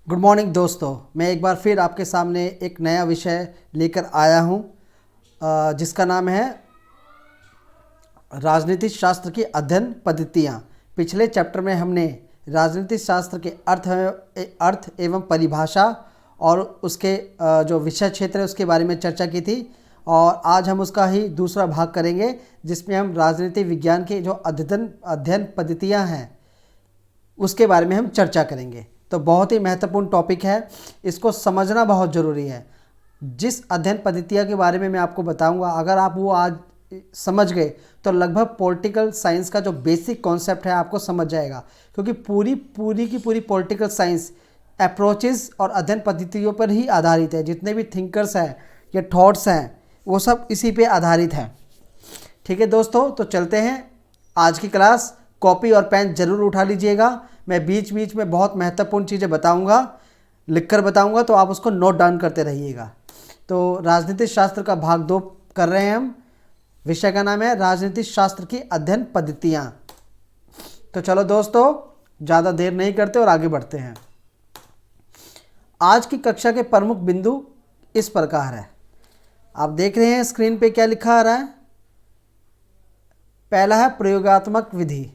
Good morning दोस्तों, मैं एक बार फिर आपके सामने एक नया विषय लेकर आया हूँ जिसका नाम है राजनीतिक शास्त्र की अध्ययन पद्धतियाँ। पिछले चैप्टर में हमने राजनीतिक शास्त्र के अर्थ एवं परिभाषा और उसके जो विषय क्षेत्र है उसके बारे में चर्चा की थी, और आज हम उसका ही दूसरा भाग करेंगे जिसमें हम राजनीतिक विज्ञान के जो अध्ययन पद्धतियाँ हैं उसके बारे में हम चर्चा करेंगे। तो बहुत ही महत्वपूर्ण टॉपिक है, इसको समझना बहुत ज़रूरी है। जिस अध्ययन पद्धतियाँ के बारे में मैं आपको बताऊंगा, अगर आप वो आज समझ गए तो लगभग पॉलिटिकल साइंस का जो बेसिक कॉन्सेप्ट है आपको समझ जाएगा, क्योंकि पूरी की पूरी पॉलिटिकल साइंस अप्रोचेस और अध्ययन पद्धतियों पर ही आधारित है। जितने भी थिंकर्स हैं या थॉट्स हैं वो सब इसी पे आधारित हैं। ठीक है दोस्तों, तो चलते हैं आज की क्लास। कॉपी और पेन जरूर उठा लीजिएगा। मैं बीच बीच में बहुत महत्वपूर्ण चीज़ें बताऊंगा, लिखकर बताऊंगा, तो आप उसको नोट डाउन करते रहिएगा। तो राजनीतिक शास्त्र का भाग 2 कर रहे हैं हम। विषय का नाम है राजनीतिक शास्त्र की अध्ययन पद्धतियाँ। तो चलो दोस्तों, ज़्यादा देर नहीं करते और आगे बढ़ते हैं। आज की कक्षा के प्रमुख बिंदु इस प्रकार है। आप देख रहे हैं स्क्रीन पे क्या लिखा आ रहा है। पहला है प्रयोगात्मक विधि,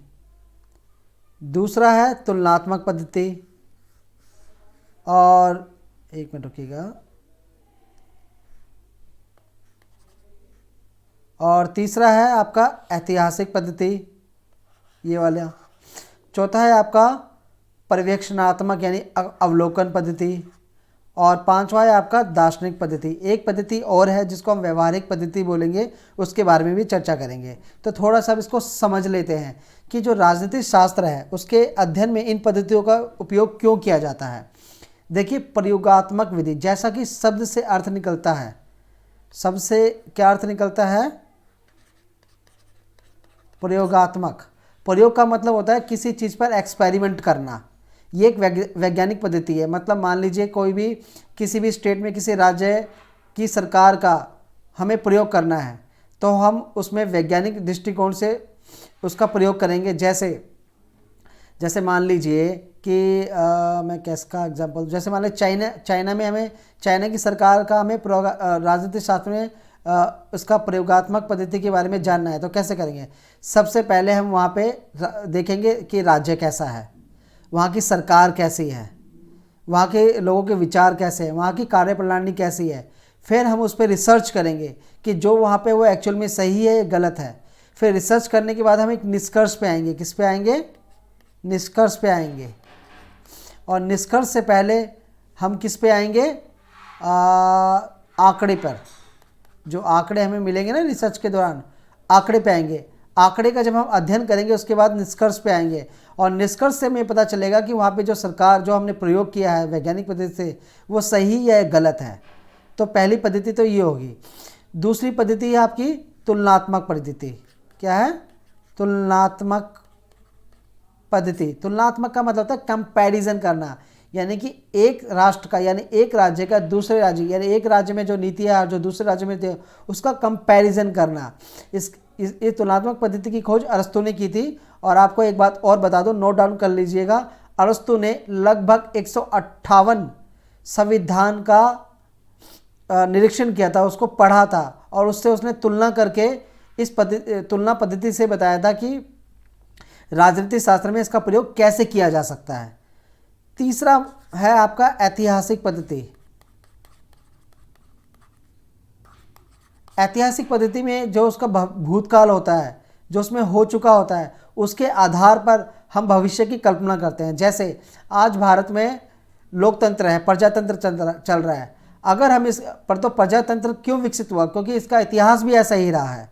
दूसरा है तुलनात्मक पद्धति, और एक मिनट रुकिएगा, और तीसरा है आपका ऐतिहासिक पद्धति, ये वाला। चौथा है आपका पर्यवेक्षणात्मक यानी अवलोकन पद्धति, और पांचवा है आपका दार्शनिक पद्धति। एक पद्धति और है जिसको हम व्यवहारिक पद्धति बोलेंगे, उसके बारे में भी चर्चा करेंगे। तो थोड़ा सा इसको समझ लेते हैं कि जो राजनीतिक शास्त्र है उसके अध्ययन में इन पद्धतियों का उपयोग क्यों किया जाता है। देखिए, प्रयोगात्मक विधि, जैसा कि शब्द से अर्थ निकलता है, सबसे क्या अर्थ निकलता है? प्रयोगात्मक। प्रयोग का मतलब होता है किसी चीज़ पर एक्सपेरिमेंट करना। ये एक वैज्ञानिक पद्धति है। मतलब मान लीजिए कोई भी किसी भी स्टेट में किसी राज्य की सरकार का हमें प्रयोग करना है, तो हम उसमें वैज्ञानिक दृष्टिकोण से उसका प्रयोग करेंगे। जैसे मान लीजिए कि मैं किसका एग्जांपल, जैसे मान लीजिए चाइना में हमें चाइना की सरकार का हमें राजनीतिक शास्त्र में उसका प्रयोगात्मक पद्धति के बारे में जानना है। तो कैसे करेंगे? सबसे पहले हम वहाँ पे देखेंगे कि राज्य कैसा है, वहाँ की सरकार कैसी है, वहाँ के लोगों के विचार कैसे हैं, वहाँ की कार्यप्रणाली कैसी है। फिर हम उस पर रिसर्च करेंगे कि जो वहाँ पे वो एक्चुअल में सही है या गलत है। फिर रिसर्च करने के बाद हम एक निष्कर्ष पे आएंगे। किस पे आएंगे? निष्कर्ष पे आएंगे। और निष्कर्ष से पहले हम किस पे आएंगे? आंकड़े पर। जो आंकड़े हमें मिलेंगे ना रिसर्च के दौरान, आंकड़े पे आएंगे। आंकड़े का जब हम अध्ययन करेंगे उसके बाद निष्कर्ष पे आएंगे, और निष्कर्ष से हमें पता चलेगा कि वहाँ पे जो सरकार जो हमने प्रयोग किया है वैज्ञानिक पद्धति से वो सही या गलत है। तो पहली पद्धति तो ये होगी। दूसरी पद्धति है आपकी तुलनात्मक पद्धति। क्या है? तुलनात्मक पद्धति। तुलनात्मक का मतलब होता है कंपैरिजन करना, यानी कि एक राष्ट्र का यानी एक राज्य का दूसरे राज्य, यानी एक राज्य में जो नीति है और जो दूसरे राज्य में नीति है उसका कंपैरिजन करना। इस तुलनात्मक पद्धति की खोज अरस्तु ने की थी। और आपको एक बात और बता दो, नोट डाउन कर लीजिएगा। अरस्तु ने लगभग 158 संविधान का निरीक्षण किया था, उसको पढ़ा था, और उससे उसने तुलना करके इस तुलना पद्धति से बताया था कि राजनीतिक शास्त्र में इसका प्रयोग कैसे किया जा सकता है। तीसरा है आपका ऐतिहासिक पद्धति। ऐतिहासिक पद्धति में जो उसका भूतकाल होता है, जो उसमें हो चुका होता है, उसके आधार पर हम भविष्य की कल्पना करते हैं। जैसे आज भारत में लोकतंत्र है, प्रजातंत्र चल रहा है। अगर हम इस पर, तो प्रजातंत्र क्यों विकसित हुआ? क्योंकि इसका इतिहास भी ऐसा ही रहा है।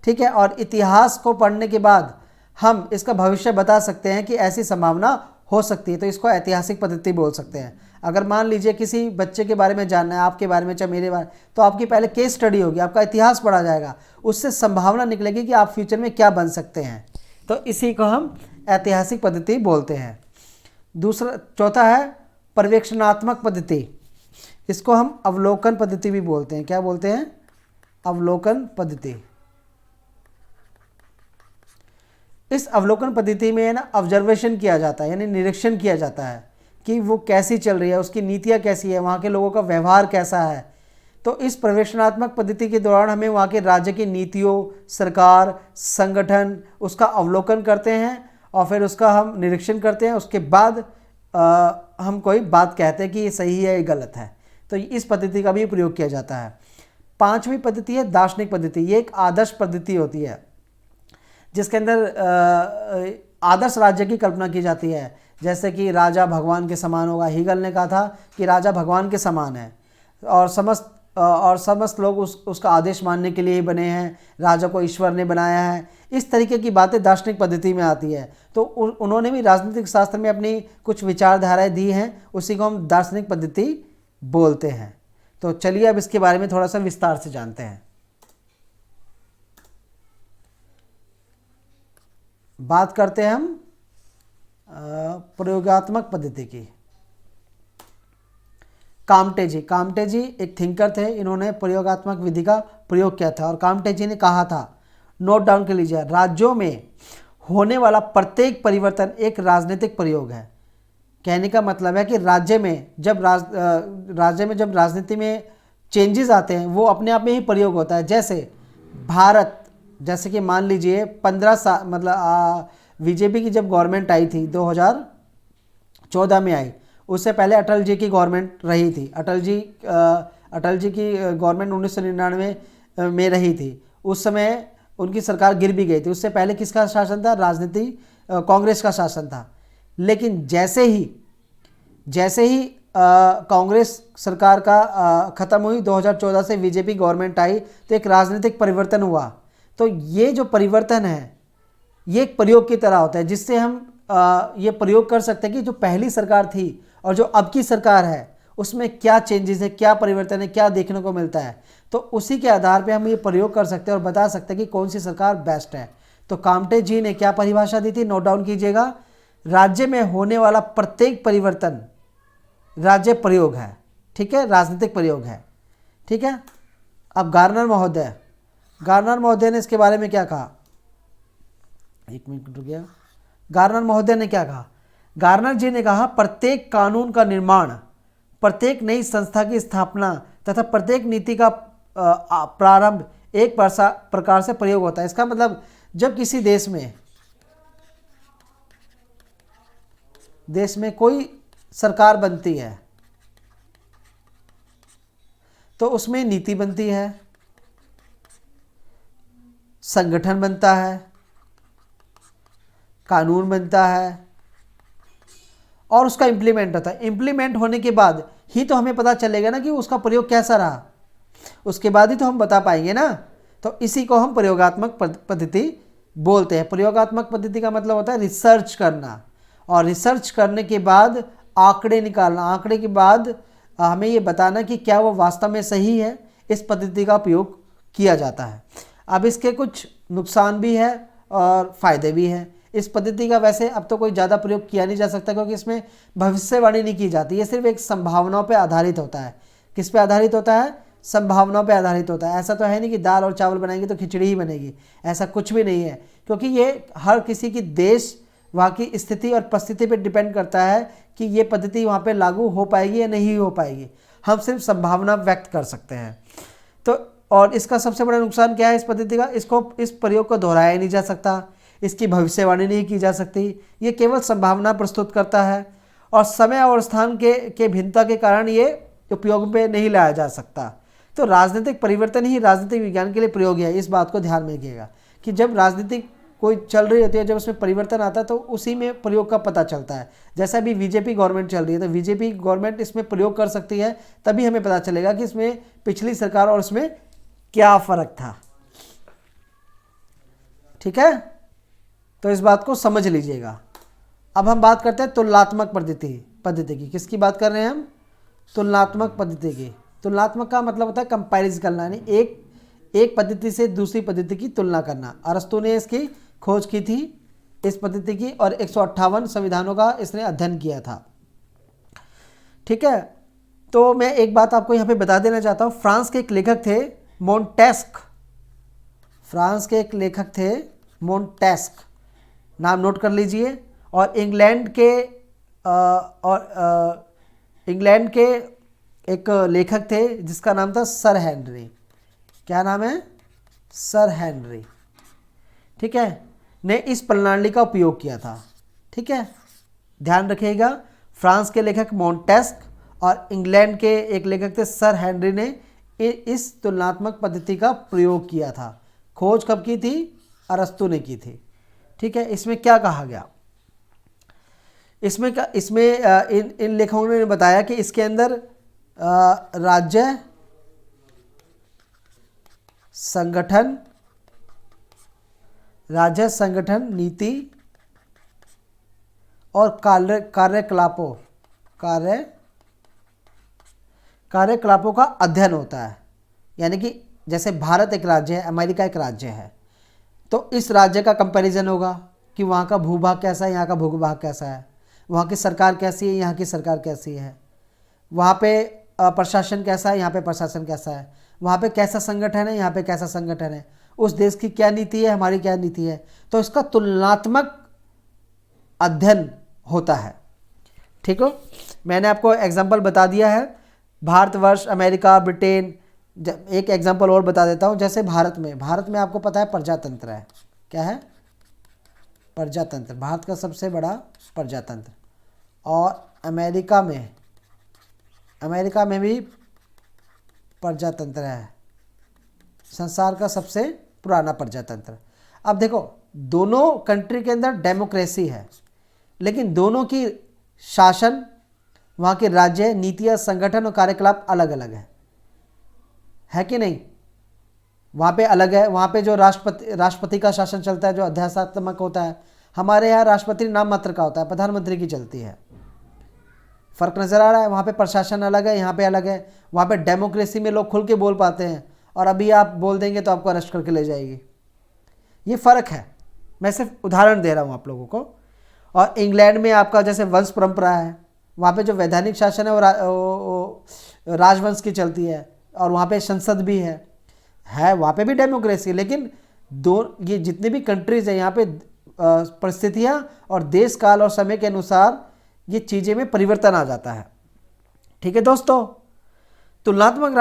ठीक है, और इतिहास को पढ़ने के बाद हम इसका भविष्य बता सकते हैं कि ऐसी संभावना हो सकती है। तो इसको ऐतिहासिक पद्धति बोल सकते हैं। अगर मान लीजिए किसी बच्चे के बारे में जानना है, आपके बारे में चाहे मेरे बारे, तो आपकी पहले केस स्टडी होगी, आपका इतिहास पढ़ा जाएगा, उससे संभावना निकलेगी कि आप फ्यूचर में क्या बन सकते हैं। तो इसी को हम ऐतिहासिक पद्धति बोलते हैं। चौथा है पर्यवेक्षणात्मक पद्धति। इसको हम अवलोकन पद्धति भी बोलते हैं। क्या बोलते हैं? अवलोकन पद्धति। इस अवलोकन पद्धति में ना ऑब्जर्वेशन किया जाता है, यानी निरीक्षण किया जाता है कि वो कैसी चल रही है, उसकी नीतियाँ कैसी है, वहाँ के लोगों का व्यवहार कैसा है। तो इस प्रवेशनात्मक पद्धति के दौरान हमें वहाँ के राज्य की नीतियों, सरकार, संगठन, उसका अवलोकन करते हैं और फिर उसका हम निरीक्षण करते हैं। उसके बाद हम कोई बात कहते हैं कि ये सही है, ये गलत है। तो इस पद्धति का भी प्रयोग किया जाता है। पांचवी पद्धति है दार्शनिक पद्धति। ये एक आदर्श पद्धति होती है जिसके अंदर आदर्श राज्य की कल्पना की जाती है, जैसे कि राजा भगवान के समान होगा। हीगल ने कहा था कि राजा भगवान के समान है और समस्त लोग उसका आदेश मानने के लिए ही बने हैं, राजा को ईश्वर ने बनाया है। इस तरीके की बातें दार्शनिक पद्धति में आती है। तो उन्होंने भी राजनीतिक शास्त्र में अपनी कुछ विचारधाराएं दी हैं, उसी को हम दार्शनिक पद्धति बोलते हैं। तो चलिए अब इसके बारे में थोड़ा सा विस्तार से जानते हैं। बात करते हैं हम प्रयोगात्मक पद्धति की। काम्टे जी एक थिंकर थे। इन्होंने प्रयोगात्मक विधि का प्रयोग किया था और काम्टे जी ने कहा था, नोट डाउन कर लीजिए, राज्यों में होने वाला प्रत्येक परिवर्तन एक राजनीतिक प्रयोग है। कहने का मतलब है कि राज्य में जब राजनीति में चेंजेस आते हैं वो अपने आप में ही प्रयोग होता है। जैसे भारत, जैसे कि मान लीजिए 15 साल मतलब बीजेपी की जब गवर्नमेंट आई थी 2014 में आई, उससे पहले अटल जी की गवर्नमेंट रही थी। अटल जी की गवर्नमेंट 1999 में रही थी। उस समय उनकी सरकार गिर भी गई थी। उससे पहले किसका शासन था? कांग्रेस का शासन था। लेकिन जैसे ही कांग्रेस सरकार का ख़त्म हुई, 2014 से बीजेपी गवर्नमेंट आई, तो एक राजनीतिक परिवर्तन हुआ। तो ये जो परिवर्तन है ये एक प्रयोग की तरह होता है, जिससे हम ये प्रयोग कर सकते हैं कि जो पहली सरकार थी और जो अब की सरकार है उसमें क्या चेंजेस है, क्या परिवर्तन है, क्या देखने को मिलता है। तो उसी के आधार पे हम ये प्रयोग कर सकते हैं और बता सकते हैं कि कौन सी सरकार बेस्ट है। तो काम्टे जी ने क्या परिभाषा दी थी, नोट डाउन कीजिएगा, राज्य में होने वाला प्रत्येक परिवर्तन राज्य प्रयोग है। ठीक है, राजनीतिक प्रयोग है। ठीक है। अब गार्नर महोदय ने इसके बारे में क्या कहा, एक मिनट रुक गया। गार्नर महोदय ने क्या कहा? गार्नर जी ने कहा, प्रत्येक कानून का निर्माण, प्रत्येक नई संस्था की स्थापना तथा प्रत्येक नीति का प्रारंभ एक प्रकार से प्रयोग होता है। इसका मतलब जब किसी देश में कोई सरकार बनती है तो उसमें नीति बनती है, संगठन बनता है, कानून बनता है और उसका इम्प्लीमेंट होता है। इम्प्लीमेंट होने के बाद ही तो हमें पता चलेगा ना कि उसका प्रयोग कैसा रहा, उसके बाद ही तो हम बता पाएंगे ना। तो इसी को हम प्रयोगात्मक पद्धति बोलते हैं। प्रयोगात्मक पद्धति का मतलब होता है रिसर्च करना, और रिसर्च करने के बाद आंकड़े निकालना, आंकड़े के बाद हमें ये बताना कि क्या वो वास्तव में सही है। इस पद्धति का उपयोग किया जाता है। अब इसके कुछ नुकसान भी है और फ़ायदे भी हैं। इस पद्धति का वैसे अब तो कोई ज़्यादा प्रयोग किया नहीं जा सकता, क्योंकि इसमें भविष्यवाणी नहीं की जाती। ये सिर्फ एक संभावनाओं पे आधारित होता है। किस पे आधारित होता है? संभावनाओं पे आधारित होता है। ऐसा तो है नहीं कि दाल और चावल बनाएंगे तो खिचड़ी ही बनेगी, ऐसा कुछ भी नहीं है। क्योंकि ये हर किसी की देश, वहाँ की स्थिति और परिस्थिति पे डिपेंड करता है कि ये पद्धति वहाँ पे लागू हो पाएगी या नहीं हो पाएगी। हम सिर्फ संभावना व्यक्त कर सकते हैं। तो और इसका सबसे बड़ा नुकसान क्या है इस पद्धति का? इस प्रयोग को दोहराया नहीं जा सकता, इसकी भविष्यवाणी नहीं की जा सकती। ये केवल संभावना प्रस्तुत करता है और समय और स्थान के भिन्नता के कारण ये उपयोग में नहीं लाया जा सकता। तो राजनीतिक परिवर्तन ही राजनीतिक विज्ञान के लिए प्रयोग है। इस बात को ध्यान में रखिएगा कि जब राजनीतिक कोई चल रही होती है, जब उसमें परिवर्तन आता है तो उसी में प्रयोग का पता चलता है। जैसा अभी बीजेपी गवर्नमेंट चल रही है तो बीजेपी गवर्नमेंट इसमें प्रयोग कर सकती है, तभी हमें पता चलेगा कि इसमें पिछली सरकार और इसमें क्या फ़र्क था। ठीक है, तो इस बात को समझ लीजिएगा। अब हम बात करते हैं तुलनात्मक पद्धति की। किसकी बात कर रहे हैं हम? तुलनात्मक पद्धति की। तुलनात्मक का मतलब होता है कंपैरिज करना, यानी एक पद्धति से दूसरी पद्धति की तुलना करना। अरस्तु ने इसकी खोज की थी, इस पद्धति की, और 158 संविधानों का इसने अध्ययन किया था। ठीक है, तो मैं एक बात आपको यहाँ पे बता देना चाहता हूँ। फ्रांस के एक लेखक थे मोन्टेस्क, नाम नोट कर लीजिए। और इंग्लैंड के और इंग्लैंड के एक लेखक थे जिसका नाम था सर हेनरी। क्या नाम है? सर हेनरी, ठीक है, ने इस प्रणाली का उपयोग किया था। ठीक है, ध्यान रखिएगा, फ्रांस के लेखक मोंटेस्क और इंग्लैंड के एक लेखक थे सर हेनरी ने इस तुलनात्मक पद्धति का प्रयोग किया था। खोज कब की थी? अरस्तु ने की थी। ठीक है, इसमें क्या कहा गया? इसमें इन लेखकों ने बताया कि इसके अंदर राज्य संगठन नीति और कार्यकलापों का अध्ययन होता है। यानी कि जैसे भारत एक राज्य है, अमेरिका एक राज्य है, तो इस राज्य का कंपैरिजन होगा कि वहाँ का भूभाग कैसा है, यहाँ का भूभाग कैसा है, वहाँ की सरकार कैसी है, यहाँ की सरकार कैसी है, वहाँ पे प्रशासन कैसा है, यहाँ पे प्रशासन कैसा है, वहाँ पे कैसा संगठन है, यहाँ पे कैसा संगठन है, उस देश की क्या नीति है, हमारी क्या नीति है। तो इसका तुलनात्मक अध्ययन होता है। ठीक हो, मैंने आपको एग्जाम्पल बता दिया है, भारतवर्ष, अमेरिका, ब्रिटेन। एक एग्जाम्पल और बता देता हूँ, जैसे भारत में आपको पता है प्रजातंत्र है। क्या है? प्रजातंत्र, भारत का सबसे बड़ा प्रजातंत्र। और अमेरिका में भी प्रजातंत्र है, संसार का सबसे पुराना प्रजातंत्र। अब देखो, दोनों कंट्री के अंदर डेमोक्रेसी है, लेकिन दोनों की शासन, वहाँ के राज्य, नीतियाँ, संगठन और कार्यकलाप अलग अलग है कि नहीं? वहाँ पे अलग है। वहाँ पे जो राष्ट्रपति का शासन चलता है, जो अध्यादेशात्मक होता है। हमारे यहाँ राष्ट्रपति नाम मात्र का होता है, प्रधानमंत्री की चलती है। फर्क नज़र आ रहा है? वहाँ पे प्रशासन अलग है, यहाँ पे अलग है। वहाँ पे डेमोक्रेसी में लोग खुल के बोल पाते हैं, और अभी आप बोल देंगे तो आपको अरेस्ट करके ले जाएगी। ये फ़र्क है, मैं सिर्फ उदाहरण दे रहा हूँ आप लोगों को। और इंग्लैंड में आपका जैसे वंश परंपरा है, वहाँ पे जो वैधानिक शासन है वो राजवंश की चलती है, और वहाँ पे संसद भी है वहाँ पे भी डेमोक्रेसी। लेकिन ये जितने भी कंट्रीज़ हैं, यहाँ पे परिस्थितियाँ और देश काल और समय के अनुसार ये चीज़ें में परिवर्तन आ जाता है। ठीक है दोस्तों, तुलनात्मक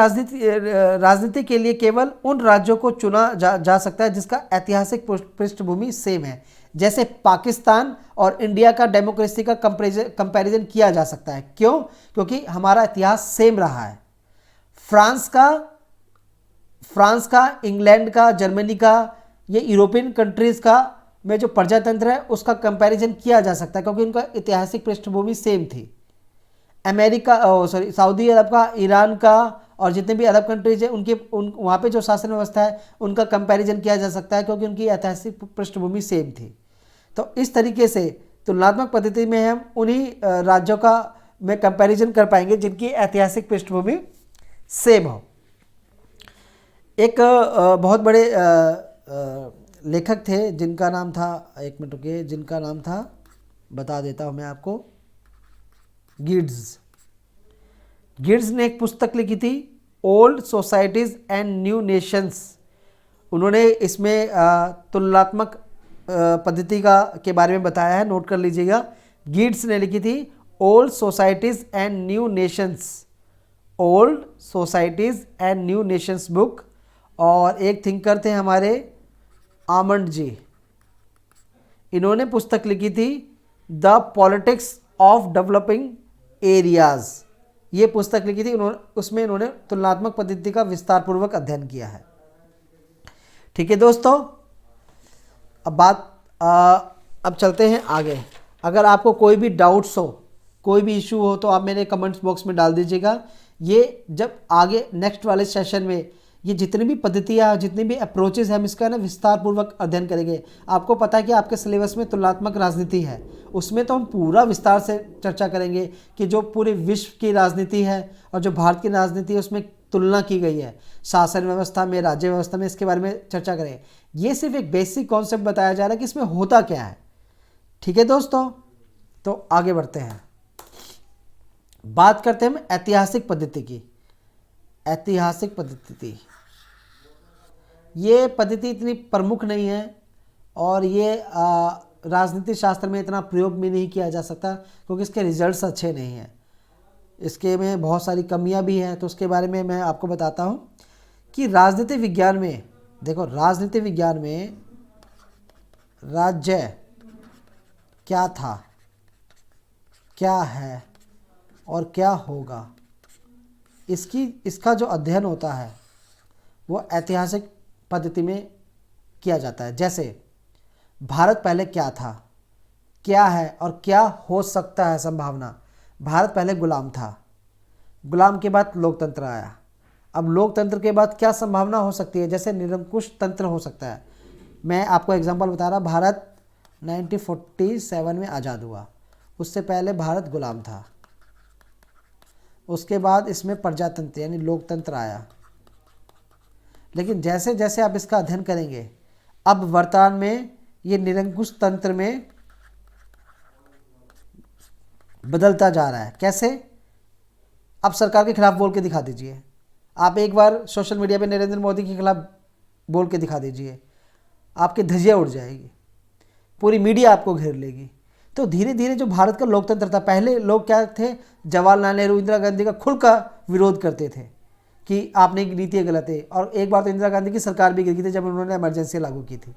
राजनीति के लिए केवल उन राज्यों को चुना जा सकता है जिसका ऐतिहासिक पृष्ठभूमि सेम है। जैसे पाकिस्तान और इंडिया का डेमोक्रेसी का कंपैरिजन किया जा सकता है। क्यों? क्योंकि हमारा इतिहास सेम रहा है। फ्रांस का, इंग्लैंड का, जर्मनी का, ये यूरोपियन कंट्रीज़ का में जो प्रजातंत्र है उसका कंपैरिजन किया जा सकता है, क्योंकि उनका ऐतिहासिक पृष्ठभूमि सेम थी। सऊदी अरब का, ईरान का और जितने भी अरब कंट्रीज हैं वहाँ पे जो शासन व्यवस्था है उनका कंपैरिजन किया जा सकता है, क्योंकि उनकी ऐतिहासिक पृष्ठभूमि सेम थी। तो इस तरीके से तुलनात्मक पद्धति में हम उन्हीं राज्यों का में कंपैरिजन कर पाएंगे जिनकी ऐतिहासिक पृष्ठभूमि सेम हो। एक बहुत बड़े लेखक थे जिनका नाम था, एक मिनट रुकिए, जिनका नाम था, बता देता हूँ मैं आपको, गिड्स ने एक पुस्तक लिखी थी, old societies and new Nations. उन्होंने इसमें तुलनात्मक पद्धति के बारे में बताया है, नोट कर लीजिएगा। गिड्स ने लिखी थी old societies and new Nations, old societies and new Nations book. और एक थिंकर थे हमारे आमंड जी, इन्होंने पुस्तक लिखी थी the politics of developing areas. ये पुस्तक लिखी थी उसमें इन्होंने तुलनात्मक पद्धति का विस्तार पूर्वक अध्ययन किया है। ठीक है दोस्तों, अब चलते हैं आगे। अगर आपको कोई भी डाउट्स हो, कोई भी इशू हो, तो आप मेरे कमेंट्स बॉक्स में डाल दीजिएगा। ये जब आगे नेक्स्ट वाले सेशन में ये जितनी भी पद्धतियाँ, जितनी भी अप्रोचेज़ हैं, हम इसका विस्तार पूर्वक अध्ययन करेंगे। आपको पता है कि आपके सिलेबस में तुलनात्मक राजनीति है, उसमें तो हम पूरा विस्तार से चर्चा करेंगे कि जो पूरे विश्व की राजनीति है और जो भारत की राजनीति है उसमें तुलना की गई है, शासन व्यवस्था में, राज्य व्यवस्था में, इसके बारे में चर्चा करें। ये सिर्फ एक बेसिक कॉन्सेप्ट बताया जा रहा है कि इसमें होता क्या है। ठीक है दोस्तों, तो आगे बढ़ते हैं, बात करते हैं हम ऐतिहासिक पद्धति की। ऐतिहासिक पद्धति, ये पद्धति इतनी प्रमुख नहीं है और ये राजनीति शास्त्र में इतना प्रयोग भी नहीं किया जा सकता क्योंकि इसके रिजल्ट्स अच्छे नहीं हैं, इसके में बहुत सारी कमियां भी हैं। तो उसके बारे में मैं आपको बताता हूं कि राजनीति विज्ञान में, देखो राजनीति विज्ञान में राज्य क्या था, क्या है और क्या होगा, इसका जो अध्ययन होता है वो ऐतिहासिक पद्धति में किया जाता है। जैसे भारत पहले क्या था, क्या है और क्या हो सकता है संभावना। भारत पहले गुलाम था, गुलाम के बाद लोकतंत्र आया। अब लोकतंत्र के बाद क्या संभावना हो सकती है, जैसे निरंकुश तंत्र हो सकता है। मैं आपको एग्जांपल बता रहा, भारत 1947 में आज़ाद हुआ, उससे पहले भारत गुलाम था। उसके बाद इसमें प्रजातंत्र यानी लोकतंत्र आया। लेकिन जैसे जैसे आप इसका अध्ययन करेंगे, अब वर्तमान में ये निरंकुश तंत्र में बदलता जा रहा है। कैसे? आप सरकार के खिलाफ बोल के दिखा दीजिए, आप एक बार सोशल मीडिया पे नरेंद्र मोदी के खिलाफ बोल के दिखा दीजिए, आपकी धज्जियाँ उड़ जाएगी, पूरी मीडिया आपको घेर लेगी। तो धीरे धीरे जो भारत का लोकतंत्र था, पहले लोग क्या थे, जवाहरलाल नेहरू, इंदिरा गांधी का खुल का विरोध करते थे कि आपने की नीति गलत है। और एक बार तो इंदिरा गांधी की सरकार भी गिर गई थी जब उन्होंने इमरजेंसी लागू की थी,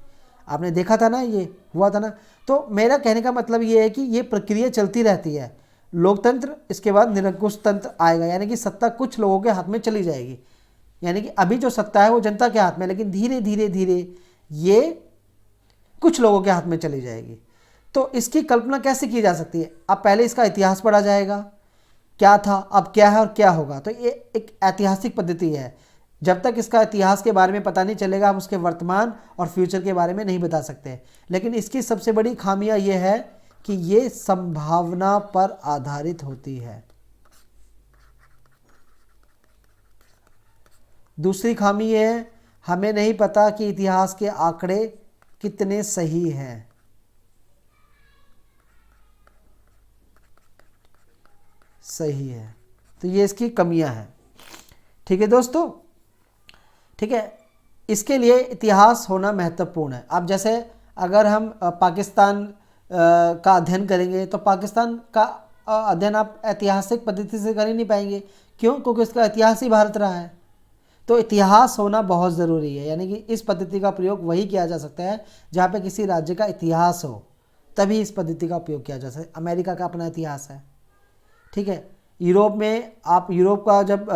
आपने देखा था ना, ये हुआ था ना। तो मेरा कहने का मतलब ये है कि ये प्रक्रिया चलती रहती है। लोकतंत्र, इसके बाद निरंकुश तंत्र आएगा, यानी कि सत्ता कुछ लोगों के हाथ में चली जाएगी। यानी कि अभी जो सत्ता है वो जनता के हाथ में, लेकिन धीरे धीरे धीरे ये कुछ लोगों के हाथ में चली जाएगी। तो इसकी कल्पना कैसे की जा सकती है? अब पहले इसका इतिहास पढ़ा जाएगा, क्या था, अब क्या है और क्या होगा। तो ये एक ऐतिहासिक पद्धति है। जब तक इसका इतिहास के बारे में पता नहीं चलेगा, हम उसके वर्तमान और फ्यूचर के बारे में नहीं बता सकते। लेकिन इसकी सबसे बड़ी खामियां ये है कि ये संभावना पर आधारित होती है। दूसरी खामी ये है, हमें नहीं पता कि इतिहास के आंकड़े कितने सही हैं। सही है, तो ये इसकी कमियां हैं। ठीक है दोस्तों, ठीक है। इसके लिए इतिहास होना महत्वपूर्ण है। अब जैसे अगर हम पाकिस्तान का अध्ययन करेंगे तो पाकिस्तान का अध्ययन आप ऐतिहासिक पद्धति से कर ही नहीं पाएंगे। क्यों? क्योंकि इसका इतिहास ही भारत रहा है। तो इतिहास होना बहुत ज़रूरी है, यानी कि इस पद्धति का प्रयोग वही किया जा सकता है जहाँ पे किसी राज्य का इतिहास हो, तभी इस पद्धति का उपयोग किया जा सकता है। अमेरिका का अपना इतिहास है, ठीक है। यूरोप में आप यूरोप का जब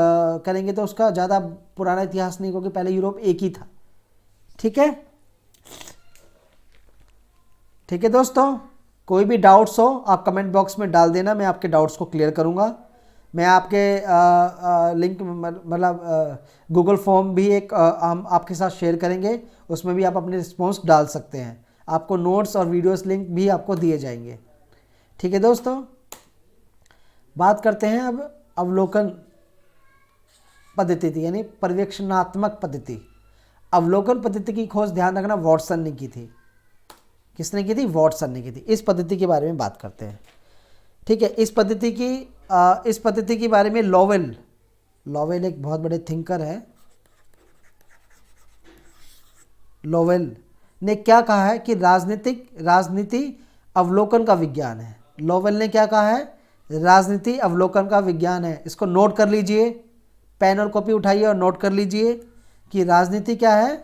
करेंगे तो उसका ज़्यादा पुराना इतिहास नहीं, क्योंकि पहले यूरोप एक ही था। ठीक है, ठीक है दोस्तों, कोई भी डाउट्स हो आप कमेंट बॉक्स में डाल देना, मैं आपके डाउट्स को क्लियर करूँगा। मैं आपके लिंक मतलब गूगल फॉर्म भी एक हम आपके साथ शेयर करेंगे, उसमें भी आप अपने रिस्पॉन्स डाल सकते हैं। आपको नोट्स और वीडियोस लिंक भी आपको दिए जाएंगे। ठीक है दोस्तों, बात करते हैं अब अवलोकन पद्धति थी, यानी पर्यवेक्षणात्मक पद्धति। अवलोकन पद्धति की खोज, ध्यान रखना, वॉटसन ने की थी। किसने की थी? वॉटसन ने की थी। इस पद्धति के बारे में बात करते हैं। ठीक है, इस पद्धति के बारे में लोवेल एक बहुत बड़े थिंकर है। लोवेल ने क्या कहा है कि राजनीति अवलोकन का विज्ञान है। लोवेल ने क्या कहा है? राजनीति अवलोकन का विज्ञान है। इसको नोट कर लीजिए, पेन और कॉपी उठाइए और नोट कर लीजिए कि राजनीति क्या है?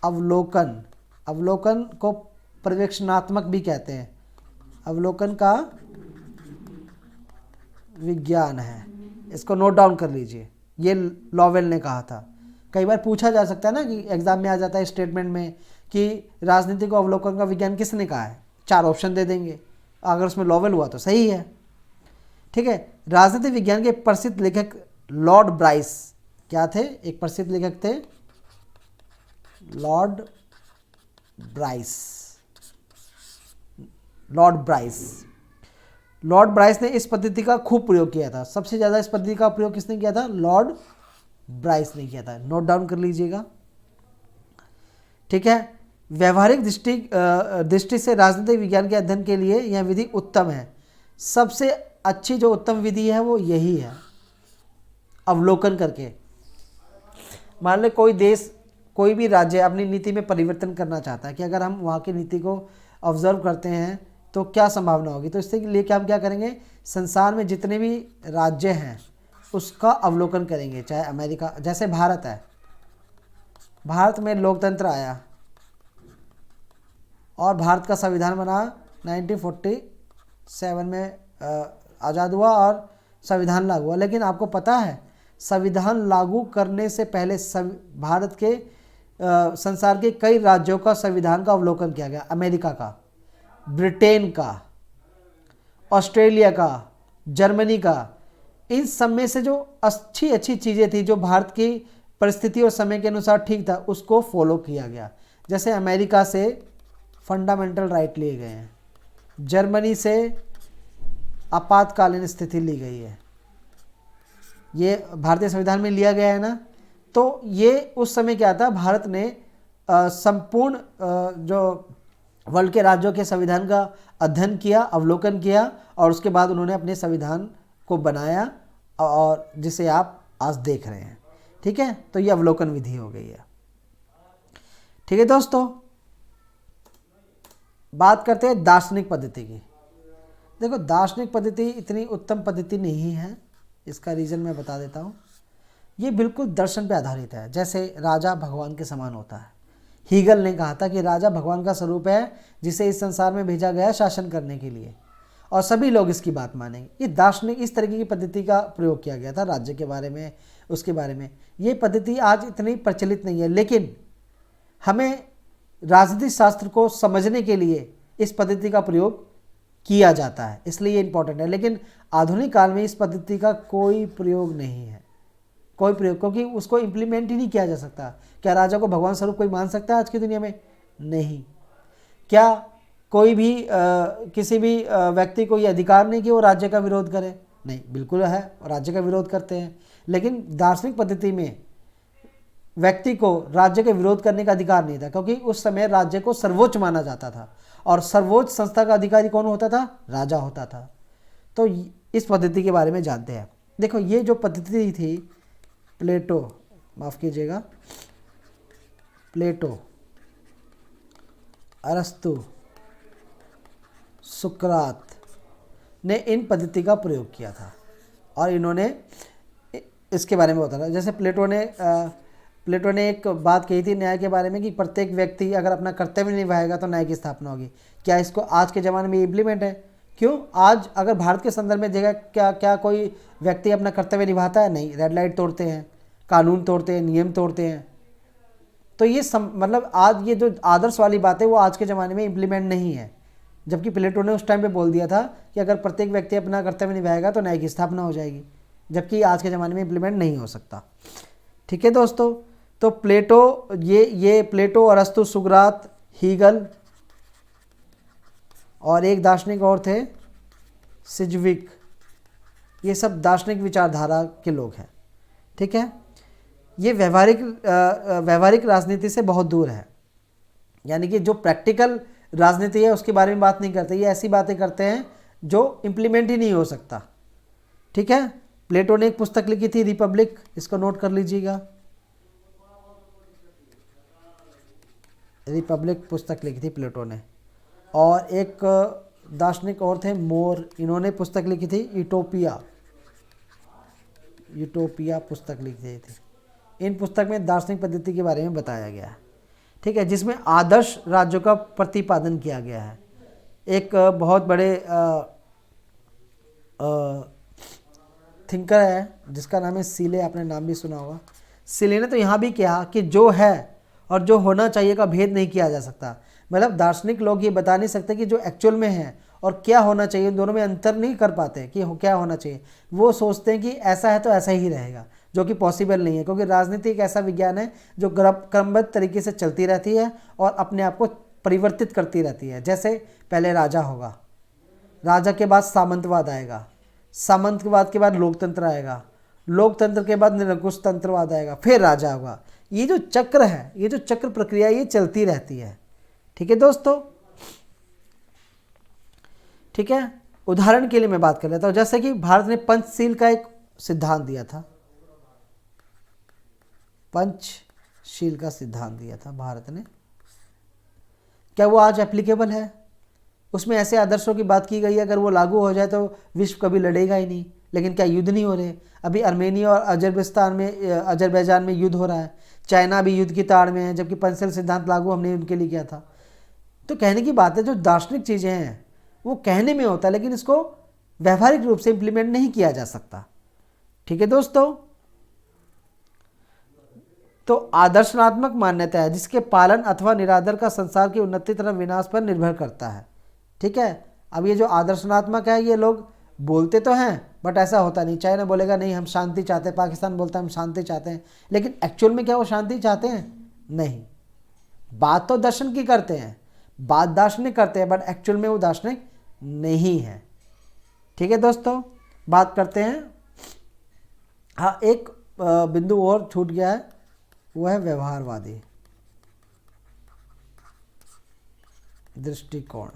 अवलोकन। अवलोकन को पर्यवेक्षणात्मक भी कहते हैं, अवलोकन का विज्ञान है। इसको नोट डाउन कर लीजिए, ये लोवेल ने कहा था। कई बार पूछा जा सकता है ना कि एग्जाम में आ जाता है स्टेटमेंट में कि राजनीति को अवलोकन का विज्ञान किसने कहा है, 4 ऑप्शन दे देंगे, अगर उसमें लोवेल हुआ तो सही है। ठीक है, राजनीति विज्ञान के प्रसिद्ध लेखक लॉर्ड ब्राइस क्या थे? एक प्रसिद्ध लेखक थे लॉर्ड ब्राइस ने इस पद्धति का खूब प्रयोग किया था। सबसे ज़्यादा इस पद्धति का प्रयोग किसने किया था? लॉर्ड ब्राइस ने किया था। नोट डाउन कर लीजिएगा। ठीक है, व्यवहारिक दृष्टि से राजनीतिक विज्ञान के अध्ययन के लिए यह विधि उत्तम है। सबसे अच्छी जो उत्तम विधि है वो यही है, अवलोकन करके। मान ले कोई देश, कोई भी राज्य अपनी नीति में परिवर्तन करना चाहता है कि अगर हम वहाँ की नीति को ऑब्जर्व करते हैं तो क्या संभावना होगी। तो इसके लिए क्या हम क्या करेंगे, संसार में जितने भी राज्य हैं उसका अवलोकन करेंगे। चाहे अमेरिका, जैसे भारत है, भारत में लोकतंत्र आया और भारत का संविधान बना 1947 में, आज़ाद हुआ और संविधान लागू हुआ। लेकिन आपको पता है संविधान लागू करने से पहले भारत के संसार के कई राज्यों का संविधान का अवलोकन किया गया। अमेरिका का, ब्रिटेन का, ऑस्ट्रेलिया का, जर्मनी का। इन सब में से जो अच्छी अच्छी चीज़ें थी, जो भारत की परिस्थिति और समय के अनुसार ठीक था, उसको फॉलो किया गया। जैसे अमेरिका से फंडामेंटल राइट लिए गए हैं, जर्मनी से आपातकालीन स्थिति ली गई है, ये भारतीय संविधान में लिया गया है ना। तो ये उस समय क्या था, भारत ने संपूर्ण जो वर्ल्ड के राज्यों के संविधान का अध्ययन किया, अवलोकन किया और उसके बाद उन्होंने अपने संविधान को बनाया और जिसे आप आज देख रहे हैं। ठीक है, तो ये अवलोकन विधि हो गई है। ठीक है दोस्तों, बात करते हैं दार्शनिक पद्धति की। देखो, दार्शनिक पद्धति इतनी उत्तम पद्धति नहीं है, इसका रीज़न मैं बता देता हूँ। ये बिल्कुल दर्शन पे आधारित है। जैसे राजा भगवान के समान होता है। हीगल ने कहा था कि राजा भगवान का स्वरूप है जिसे इस संसार में भेजा गया है शासन करने के लिए, और सभी लोग इसकी बात मानेंगे। ये दार्शनिक, इस तरीके की पद्धति का प्रयोग किया गया था राज्य के बारे में, उसके बारे में। ये पद्धति आज इतनी प्रचलित नहीं है, लेकिन हमें राजनीतिक शास्त्र को समझने के लिए इस पद्धति का प्रयोग किया जाता है, इसलिए ये इंपॉर्टेंट है। लेकिन आधुनिक काल में इस पद्धति का कोई प्रयोग नहीं है, कोई प्रयोग, क्योंकि उसको इम्प्लीमेंट ही नहीं किया जा सकता। क्या राजा को भगवान स्वरूप कोई मान सकता है आज की दुनिया में? नहीं। क्या कोई भी किसी भी व्यक्ति को ये अधिकार नहीं कि वो राज्य का विरोध करे? नहीं, बिल्कुल है, राज्य का विरोध करते हैं। लेकिन दार्शनिक पद्धति में व्यक्ति को राज्य के विरोध करने का अधिकार नहीं था, क्योंकि उस समय राज्य को सर्वोच्च माना जाता था और सर्वोच्च संस्था का अधिकारी कौन होता था? राजा होता था। तो इस पद्धति के बारे में जानते हैं। देखो, ये जो पद्धति थी, प्लेटो, माफ कीजिएगा, प्लेटो, अरस्तु, सुकरात ने इन पद्धति का प्रयोग किया था और इन्होंने इसके बारे में बताया। जैसे प्लेटो ने एक बात कही थी न्याय के बारे में कि प्रत्येक व्यक्ति अगर अपना कर्तव्य निभाएगा तो न्याय की स्थापना होगी। क्या इसको आज के ज़माने में इम्प्लीमेंट है? क्यों? आज अगर भारत के संदर्भ में देखा, क्या कोई व्यक्ति अपना कर्तव्य निभाता है? नहीं, रेड लाइट तोड़ते हैं, कानून तोड़ते हैं, नियम तोड़ते हैं। तो ये मतलब आज ये जो आदर्श वाली बात है वो आज के ज़माने में इम्प्लीमेंट नहीं है, जबकि प्लेटो ने उस टाइम पे बोल दिया था कि अगर प्रत्येक व्यक्ति अपना कर्तव्य निभाएगा तो न्याय की स्थापना हो जाएगी, जबकि आज के ज़माने में इम्प्लीमेंट नहीं हो सकता। ठीक है दोस्तों, तो प्लेटो, ये प्लेटो, अरस्तु, सुकरात, हीगल और एक दार्शनिक और थे, सिजविक, ये सब दार्शनिक विचारधारा के लोग हैं। ठीक है, ये व्यवहारिक राजनीति से बहुत दूर है, यानी कि जो प्रैक्टिकल राजनीति है उसके बारे में बात नहीं करते। ये ऐसी बातें करते हैं जो इम्प्लीमेंट ही नहीं हो सकता। ठीक है, प्लेटो ने एक पुस्तक लिखी थी, रिपब्लिक, इसको नोट कर लीजिएगा। रिपब्लिक पुस्तक लिखी थी प्लेटो ने। और एक दार्शनिक और थे, मोर, इन्होंने पुस्तक लिखी थी यूटोपिया पुस्तक लिखी थी। इन पुस्तक में दार्शनिक पद्धति के बारे में बताया गया है। ठीक है, जिसमें आदर्श राज्यों का प्रतिपादन किया गया है। एक बहुत बड़े थिंकर है जिसका नाम है सीले, आपने नाम भी सुना होगा। सीले ने तो यहाँ भी कहा कि जो है और जो होना चाहिए का भेद नहीं किया जा सकता। मतलब दार्शनिक लोग ये बता नहीं सकते कि जो एक्चुअल में है और क्या होना चाहिए, इन दोनों में अंतर नहीं कर पाते कि क्या होना चाहिए। वो सोचते हैं कि ऐसा है तो ऐसा ही रहेगा, जो कि पॉसिबल नहीं है, क्योंकि राजनीति एक ऐसा विज्ञान है जो क्रमबद्ध तरीके से चलती रहती है और अपने आप को परिवर्तित करती रहती है। जैसे पहले राजा होगा, राजा के बाद सामंतवाद आएगा, सामंतवाद के बाद लोकतंत्र आएगा, लोकतंत्र के बाद निरंकुश तंत्रवाद आएगा, फिर राजा होगा। ये जो चक्र है, ये जो चक्र प्रक्रिया, ये चलती रहती है। ठीक है दोस्तों, ठीक है। उदाहरण के लिए मैं बात कर लेता हूँ, जैसे कि भारत ने पंचशील का एक सिद्धांत दिया था, पंचशील का सिद्धांत दिया था भारत ने। क्या वो आज एप्लीकेबल है? उसमें ऐसे आदर्शों की बात की गई है, अगर वो लागू हो जाए तो विश्व कभी लड़ेगा ही नहीं। लेकिन क्या युद्ध नहीं हो रहे? अभी अर्मेनिया और अजरबैजान में युद्ध हो रहा है, चाइना भी युद्ध की ताड़ में है, जबकि पंचशील सिद्धांत लागू हमने उनके लिए किया था। तो कहने की बात है, जो दार्शनिक चीज़ें हैं वो कहने में होता है, लेकिन इसको व्यवहारिक रूप से इम्प्लीमेंट नहीं किया जा सकता। ठीक है दोस्तों, तो आदर्शनात्मक मान्यता है जिसके पालन अथवा निरादर का संसार की उन्नति तथा विनाश पर निर्भर करता है। ठीक है, अब ये जो आदर्शनात्मक है, ये लोग बोलते तो हैं बट ऐसा होता नहीं। चाइना बोलेगा नहीं हम शांति चाहते हैं, पाकिस्तान बोलता है हम शांति चाहते हैं, लेकिन एक्चुअल में क्या वो शांति चाहते हैं? नहीं। बात तो दर्शन की करते हैं, बात दार्शनिक करते हैं, बट एक्चुअल में वो दार्शनिक नहीं है। ठीक है दोस्तों, बात करते हैं। हाँ, एक बिंदु और छूट गया है, वो है व्यवहारवादी दृष्टिकोण।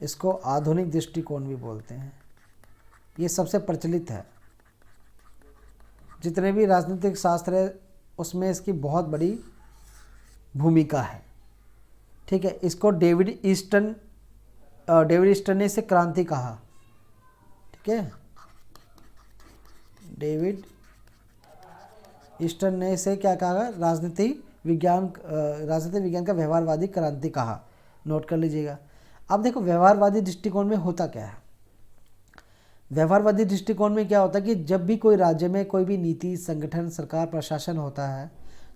इसको आधुनिक दृष्टिकोण भी बोलते हैं। ये सबसे प्रचलित है, जितने भी राजनीतिक शास्त्र है उसमें इसकी बहुत बड़ी भूमिका है। ठीक है, इसको डेविड ईस्टन ने इसे क्रांति कहा। ठीक है, डेविड ईस्टन ने इसे क्या कहा? राजनीति विज्ञान का व्यवहारवादी क्रांति कहा। नोट कर लीजिएगा। अब देखो व्यवहारवादी दृष्टिकोण में होता क्या है। व्यवहारवादी दृष्टिकोण में क्या होता है कि जब भी कोई राज्य में कोई भी नीति, संगठन, सरकार, प्रशासन होता है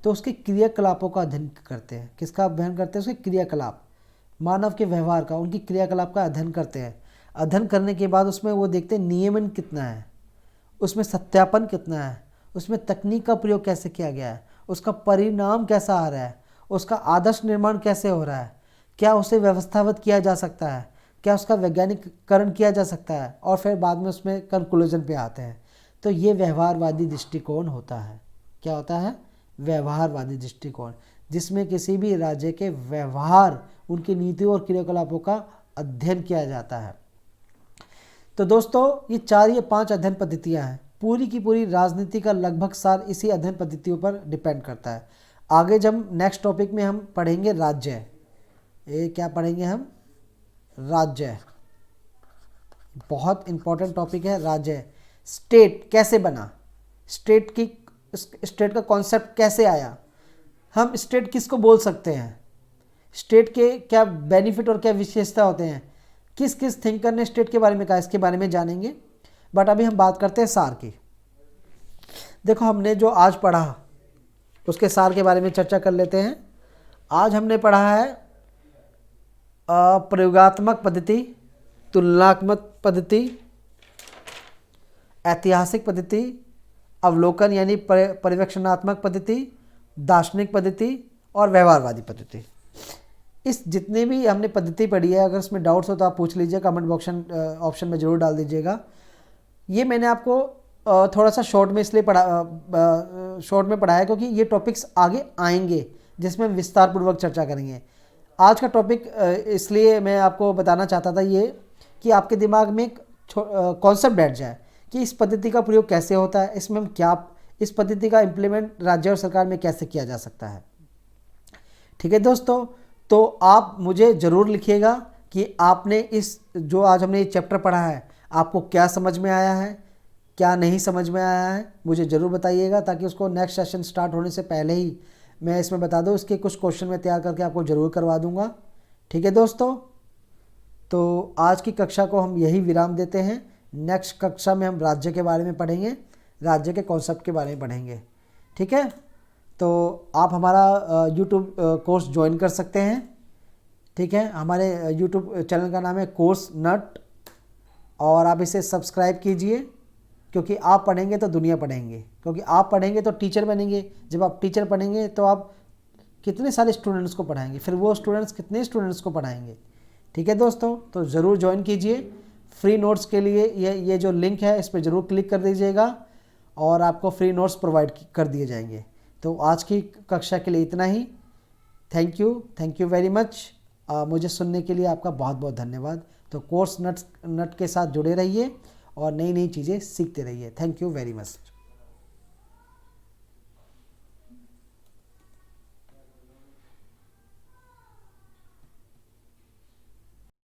तो उसके क्रियाकलापों का अध्ययन करते हैं। किसका अध्ययन करते हैं? उसके क्रियाकलाप, मानव के व्यवहार का, उनकी क्रियाकलाप का अध्ययन करते हैं। अध्ययन करने के बाद उसमें वो देखते हैं नियमन कितना है, उसमें सत्यापन कितना है, उसमें तकनीक का प्रयोग कैसे किया गया है, उसका परिणाम कैसा आ रहा है, उसका आदर्श निर्माण कैसे हो रहा है, क्या उसे व्यवस्थावत किया जा सकता है, क्या उसका वैज्ञानिककरण किया जा सकता है, और फिर बाद में उसमें कंक्लूजन पे आते हैं। तो ये व्यवहारवादी दृष्टिकोण होता है। क्या होता है? व्यवहारवादी दृष्टिकोण, जिसमें किसी भी राज्य के व्यवहार, उनकी नीतियों और क्रियाकलापों का अध्ययन किया जाता है। तो दोस्तों ये 4 या 5 अध्ययन पद्धतियाँ हैं। पूरी की पूरी राजनीति का लगभग सार इसी अध्ययन पद्धतियों पर डिपेंड करता है। आगे जब नेक्स्ट टॉपिक में हम पढ़ेंगे राज्य। ये क्या पढ़ेंगे हम? राज्य। बहुत इंपॉर्टेंट टॉपिक है राज्य। स्टेट कैसे बना, स्टेट का कॉन्सेप्ट कैसे आया, हम स्टेट किसको बोल सकते हैं, स्टेट के क्या बेनिफिट और क्या विशेषता होते हैं, किस किस थिंकर ने स्टेट के बारे में कहा, इसके बारे में जानेंगे। बट अभी हम बात करते हैं सार की। देखो हमने जो आज पढ़ा उसके सार के बारे में चर्चा कर लेते हैं। आज हमने पढ़ा है प्रयोगात्मक पद्धति, तुलनात्मक पद्धति, ऐतिहासिक पद्धति, अवलोकन यानी पर्यवेक्षणात्मक पद्धति, दार्शनिक पद्धति और व्यवहारवादी पद्धति। इस जितने भी हमने पद्धति पढ़ी है, अगर इसमें डाउट्स हो तो आप पूछ लीजिए, कमेंट ऑप्शन में ज़रूर डाल दीजिएगा। ये मैंने आपको थोड़ा सा शॉर्ट में इसलिए पढ़ाया क्योंकि ये टॉपिक्स आगे आएंगे जिसमें हम विस्तार पूर्वक चर्चा करेंगे। आज का टॉपिक इसलिए मैं आपको बताना चाहता था ये कि आपके दिमाग में एक कॉन्सेप्ट बैठ जाए कि इस पद्धति का प्रयोग कैसे होता है, इसमें हम क्या, इस पद्धति का इम्प्लीमेंट राज्य और सरकार में कैसे किया जा सकता है। ठीक है दोस्तों, तो आप मुझे ज़रूर लिखिएगा कि आपने इस जो आज हमने ये चैप्टर पढ़ा है आपको क्या समझ में आया है, क्या नहीं समझ में आया है, मुझे ज़रूर बताइएगा, ताकि उसको नेक्स्ट सेशन स्टार्ट होने से पहले ही मैं इसमें बता दूँ। इसके कुछ क्वेश्चन मैं तैयार करके आपको ज़रूर करवा दूँगा। ठीक है दोस्तों, तो आज की कक्षा को हम यही विराम देते हैं। नेक्स्ट कक्षा में हम राज्य के बारे में पढ़ेंगे, राज्य के कॉन्सेप्ट के बारे में पढ़ेंगे। ठीक है, तो आप हमारा यूट्यूब कोर्स ज्वाइन कर सकते हैं। ठीक है, हमारे यूट्यूब चैनल का नाम है कोर्स नट, और आप इसे सब्सक्राइब कीजिए, क्योंकि आप पढ़ेंगे तो दुनिया पढ़ेंगे, क्योंकि आप पढ़ेंगे तो टीचर बनेंगे। जब आप टीचर बनेंगे तो आप कितने सारे स्टूडेंट्स को पढ़ाएंगे, फिर वो स्टूडेंट्स कितने स्टूडेंट्स को पढ़ाएंगे। ठीक है दोस्तों, तो ज़रूर ज्वाइन कीजिए। फ्री नोट्स के लिए ये जो लिंक है इस पर ज़रूर क्लिक कर दीजिएगा और आपको फ्री नोट्स प्रोवाइड कर दिए जाएंगे। तो आज की कक्षा के लिए इतना ही। Thank you very much. मुझे सुनने के लिए आपका बहुत बहुत धन्यवाद। तो कोर्स नट के साथ जुड़े रहिए और नई नई चीज़ें सीखते रहिए। Thank you very much.